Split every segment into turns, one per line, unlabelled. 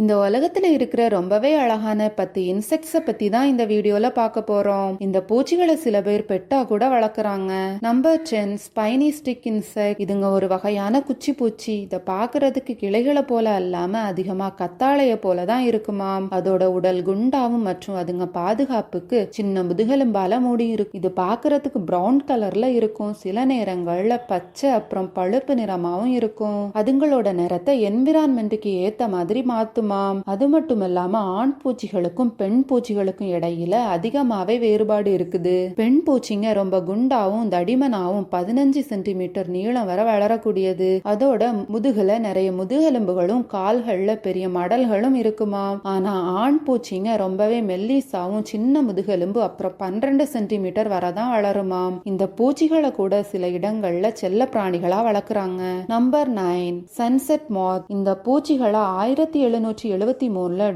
இந்த உலகத்துல இருக்கிற ரொம்பவே அழகான 10 இன்செக்ட்ஸ பத்தி தான் இந்த வீடியோல பார்க்க போறோம். இந்த பூச்சிகளை சில பேர் பெட்டா கூட வளர்க்குறாங்க. Number 10 spiny stick insect. இதுங்க ஒரு வகையான குச்சி பூச்சி. இதை பார்க்கறதுக்கு கிளைகளை போல அல்லாம அதிகமா கத்தாழைய போல தான் இருக்குமாம். அதோட உடல் குண்டாவும் மற்றும் அதுங்க பாதுகாப்புக்கு சின்ன முதுகெலும்பால மூடி இருக்கு. இது பார்க்கறதுக்கு பிரவுன் கலர்ல இருக்கும். சில நேரங்கள்ல பச்சை அப்புறம் பழுப்பு நிறமாவும் இருக்கும். அதுங்களோட நிறத்தை என்விரான்மெண்ட்டுக்கு ஏத்த மாதிரி மாத்தும். அது மட்டும் இல்லாம ஆண் பூச்சிகளுக்கும் பெண் பூச்சிகளுக்கும் இடையில அதிகமாவே வேறுபாடு இருக்குது. பெண் பூச்சிங்க ரொம்ப குண்டாவும் தடிமனாவும் 15 சென்டிமீட்டர் நீளம் வர வளரக்கூடியது. அதோட முதுகுல நிறைய முதுகெலும்புகளும் கால்கள்ல பெரிய மடல்களும் இருக்குமாம். ஆனா ஆண் பூச்சிங்க ரொம்பவே மெல்லிசாவும் சின்ன முதுகெலும்பு அப்புறம் 12 சென்டிமீட்டர் வரதான் வளருமாம். இந்த பூச்சிகளை கூட சில இடங்கள்ல செல்ல பிராணிகளா வளர்க்குறாங்க. நம்பர் 9 சன்செட் மாத். இந்த பூச்சிகளை 1773ல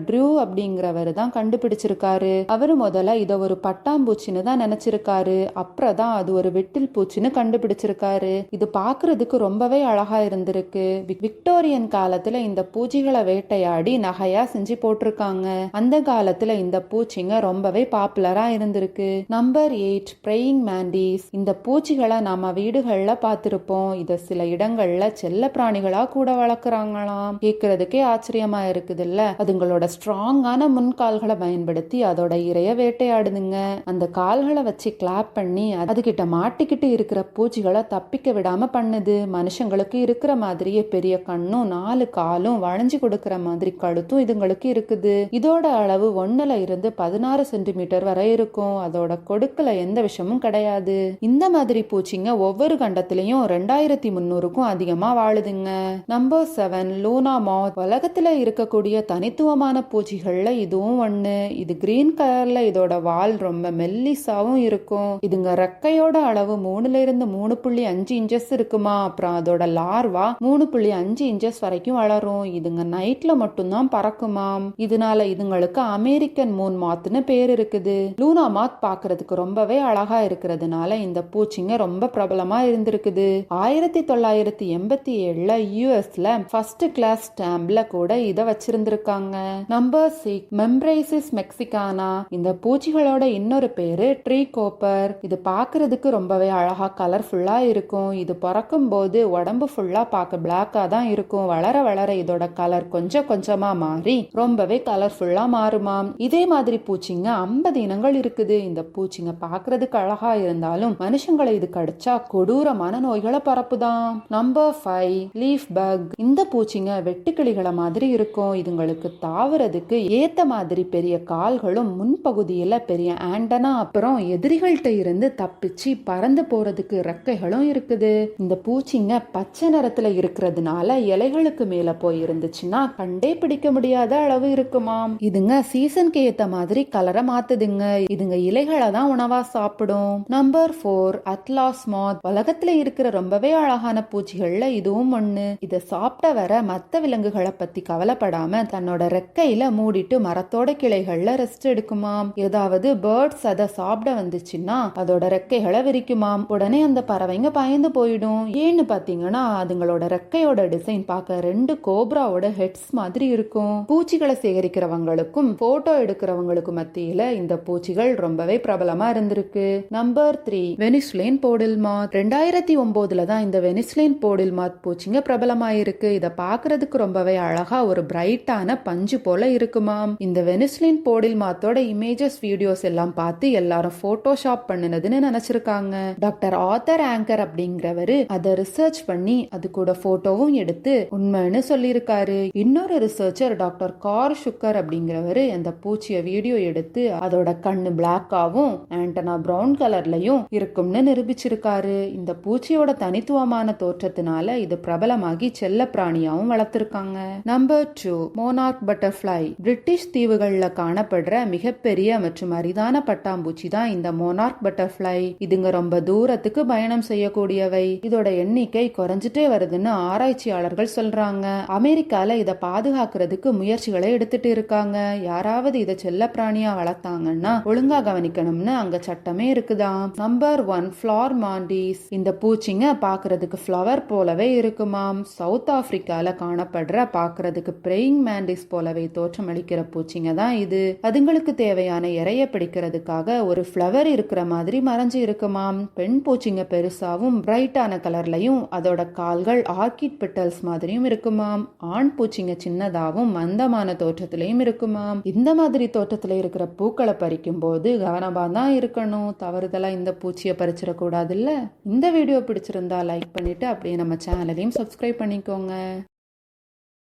ட்ரூ அப்படிங்கிறவர் தான் கண்டுபிடிச்சிருக்காரு. அவரு முதல்ல இத ஒரு பட்டாம்பூச்சின்னு தான் நினைச்சிருக்காரு. அப்புறம் தான் அது ஒரு வெட்டில் பூச்சின்னு கண்டுபிடிச்சிருக்காரு. இது பாக்குறதுக்கு ரொம்பவே அழகா இருந்திருக்கு. விக்டோரியன் காலத்துல இந்த பூச்சிகளை வேட்டையாடி நகையா செஞ்சு போட்டிருக்காங்க. அந்த காலத்துல இந்த பூச்சிங்க ரொம்பவே பாப்புலரா இருந்திருக்கு. Number 8 praying mantis. இந்த பூச்சிகளை நாம வீடுகள்ல பார்த்திருப்போம். இத சில இடங்கள்ல செல்ல பிராணிகளா கூட வளர்க்குறாங்களாம். கேட்கறதுக்கே ஆச்சரியமா இருக்குதுல்ல. அதுங்களோட ஸ்ட்ராங்கான முன்கால்களை பயன்படுத்தி அதோட இரைய வேட்டையாடுதுங்க. அந்த கால்களை வச்சு கிளாப் பண்ணி அதுகிட்ட மாட்டிக்கிட்டு இருக்கிற பூச்சிகளை தப்பிக்க விடாம பண்ணுது. மனுஷங்களுக்கு இருக்கிற மாதிரியே பெரிய கண்ணும் 4 காலும் வளைஞ்சு கொடுக்கிற மாதிரி கழுத்தும் இதுங்களுக்கு இருக்குது. இதோட அளவு 1ல இருந்து 16 சென்டிமீட்டர் வரை இருக்கும். அதோட கொடுக்கல எந்த விஷமும் கிடையாது. இந்த மாதிரி பூச்சிங்க ஒவ்வொரு கண்டத்திலையும் 2300க்கும் அதிகமா வாழுதுங்க. நம்பர் 7 லூனா மாத். உலகத்துல இருக்கக்கூடிய தனித்துவமான பூச்சிகள்ல இதுவும் ஒண்ணு. இது கிரீன் கலர்ல இதோட வால் ரொம்ப மெல்லிசாவும் இருக்கும். இதுங்க ரெக்கையோட அளவு 3ல இருந்து 3.5 இன்ச்சஸ் இருக்குமா. அப்புறம் அதோட லார்வா 3.5 இன்ச்சஸ் வரைக்கும் வளரும். இதுங்க நைட்ல மட்டும்தான் பறக்குமாம். இதனால இதுங்களுக்கு அமெரிக்கன் மூன் மாத்னு பேர் இருக்குது. லூனா மாத் பாக்குறதுக்கு ரொம்பவே அழகா இருக்கிறதுனால இந்த பூச்சிங்க ரொம்ப பிரபலமா இருந்திருக்குது. 1987ல யூஎஸ்ல ஃபர்ஸ்ட் கிளாஸ் ஸ்டாம்ப்ல கூட இத வச்சிருந்திருக்காங்க. Number 6 மெம்ப்ரைசிஸ் mexicana. இந்த பூச்சிகளோட இன்னொரு பேரு ட்ரீ கோப்பர். இது பாக்குறதுக்கு ரொம்பவே அழகா கலர்ஃபுல்லா இருக்கும். இது பறக்கும் போது உடம்பு ஃபுல்லா பார்க்க பிளாக்கா தான் இருக்கும். வளர வளர இதோட கலர் கொஞ்சம் கொஞ்சமா மாறி ரொம்பவே கலர்ஃபுல்லா மாறுமாம். இதே மாதிரி பூச்சிங்க 50 இனங்கள் இருக்குது. இந்த பூச்சிங்க பாக்குறதுக்கு அழகா இருந்தாலும் மனுஷங்களை இது கடிச்சா கொடூரமான நோய்களை பரப்புதான். Number 5 leaf buck. இந்த பூச்சிங்க வெட்டுக்கிளிகளை மாதிரி இருக்கும். இதுங்களுக்கு தாவறதுக்கு ஏத்த மாதிரி பெரிய கால்களும் முன்பகுதியில பெரிய ஆண்டனா அப்புறம் எதிரிகள்கிட்ட இருந்து தப்பிச்சு பறந்து போறதுக்கு ரெக்கைகளும் இருக்குது. இந்த பூச்சிங்க பச்சை நிறத்துல இருக்கிறதுனால இலைகளுக்கு மேல போய் இருந்துச்சுன்னா கண்டே பிடிக்க முடியாத அளவு இருக்குமாம். இதுங்க சீசனுக்கு ஏத்த மாதிரி கலரை மாத்துதுங்க. இதுங்க இலைகளை தான் உணவா சாப்பிடும். நம்பர் 4 அட்லாஸ் மாத். உலகத்துல இருக்கிற ரொம்பவே அழகான பூச்சிகள்ல இதுவும் ஒண்ணு. இதை சாப்பிட்ட வர மத்த விலங்குகளை பத்தி கவலைப்படாம தன்னோட ரெக்கையில மூடிட்டு மரத்தோட கிளைகள்ல ரெஸ்ட் எடுக்குமாம். ஏதாவது பேர்ட்ஸ் அதை சாப்பிட வந்துச்சுன்னா அதோட ரெக்கைகளை விரிக்குமாம். உடனே அந்த பறவைங்க பயந்து போயிடும். ஏன்னு பாத்தீங்கன்னா அதுங்களோட ரெக்கையோட டிசைன் பார்க்க 2 கோப்ராவோட ஹெட்ஸ் மாதிரி இருக்கும். பூச்சிகளை சேகரிக்கிறவங்களுக்கும் போட்டோ எடுக்கிறவங்களுக்கும் மத்தியில இந்த பூச்சிகள் ரொம்பவே பிரபலமா இருந்திருக்கு. நம்பர் 3 வெனிஸ்லேன் போடில் மாத். 2009ல தான் இந்த வெனிஸ்லேன் போடில் மாத் பூச்சிங்க பிரபலமாயிருக்கு. இதை பாக்குறதுக்கு ரொம்பவே அழகா ஒரு பிரைட்டான பஞ்சு போல இருக்குமாம். இந்த வெனிஸ்லின் போடில் மாத்தோட இமேஜஸ் வீடியோஸ் எல்லாம் பார்த்து எல்லாரும் போட்டோஷாப் பண்ணினதுன்னு நினைச்சிருக்காங்க. டாக்டர் ஆத்தர் ஆங்கர் அப்படிங்கிறவரு அதை ரிசர்ச் பண்ணி அது கூட போட்டோவும் எடுத்து உண்மைன்னு சொல்லியிருக்காரு. இன்னொரு ரிசர்ச்சர் டாக்டர் கார் சுக்கர் அப்படிங்கிறவரு அந்த பூச்சிய வீடியோ எடுத்து அதோட கண்ணு பிளாக்காவும் ஆண்டனா பிரவுன் கலர்லயும் இருக்கும்னு நிரூபிச்சிருக்காரு. இந்த பூச்சியோட தனித்துவமான தோற்றத்தினால இது பிரபலமாகி செல்ல பிராணியாவும் வளர்த்திருக்காங்க. Number 2 monarch butterfly. பிரிட்டிஷ் தீவுகள்ல காணப்படுற மிகப்பெரிய மற்றும் அரிதான பட்டாம்பூச்சி தான் இந்த மோனார்க் பட்டர்ஃப்ளை. இதுங்க ரொம்ப தூரத்துக்கு பயணம் செய்யக்கூடியவை. இதோட எண்ணிக்கை குறைஞ்சிட்டே வருதுன்னு ஆராய்ச்சியாளர்கள் சொல்றாங்க. அமெரிக்கால இதை பாதுகாக்கிறதுக்கு முயற்சிகளை எடுத்துட்டு இருக்காங்க. யாராவது இதை செல்ல பிராணியா வளர்த்தாங்கன்னா ஒழுங்கா கவனிக்கணும்னு அங்க சட்டமே இருக்குதாம். Number 1 flower mantis. இந்த பூச்சிங்க பாக்குறதுக்கு ஃப்ளவர் போலவே இருக்குமாம். சவுத் ஆப்பிரிக்கால காணப்படுற பாக்குறதுக்கு பிரேயிங் கிங் மேண்டிஸ் போலவே தோற்றமளிக்கிற பூச்சிங்க தான் இது. அதுங்களுக்கு தேவையான இரைய பிடிக்கிறதுக்காக ஒரு ஃப்ளவர் இருக்கிற மாதிரி மறைஞ்சு இருக்குமாம். பெண் பூச்சிங்க பெருசாவும் பிரைட்டான கலர்லயும் அதோட கால்கள் ஆர்கிட் பெட்டல்ஸ் மாதிரியும் இருக்குமாம். ஆண் பூச்சிங்க சின்னதாவும் மந்தமான தோற்றத்திலையும் இருக்குமாம். இந்த மாதிரி தோற்றத்துல இருக்கிற பூக்களை பறிக்கும் போது கவனமா தான் இருக்கணும். தவறுதலா இந்த பூச்சியை பறிச்சிடக்கூடாதுல்ல. இந்த வீடியோ பிடிச்சிருந்தா லைக் பண்ணிட்டு அப்படியே நம்ம சேனலையும் சப்ஸ்கிரைப் பண்ணிக்கோங்க.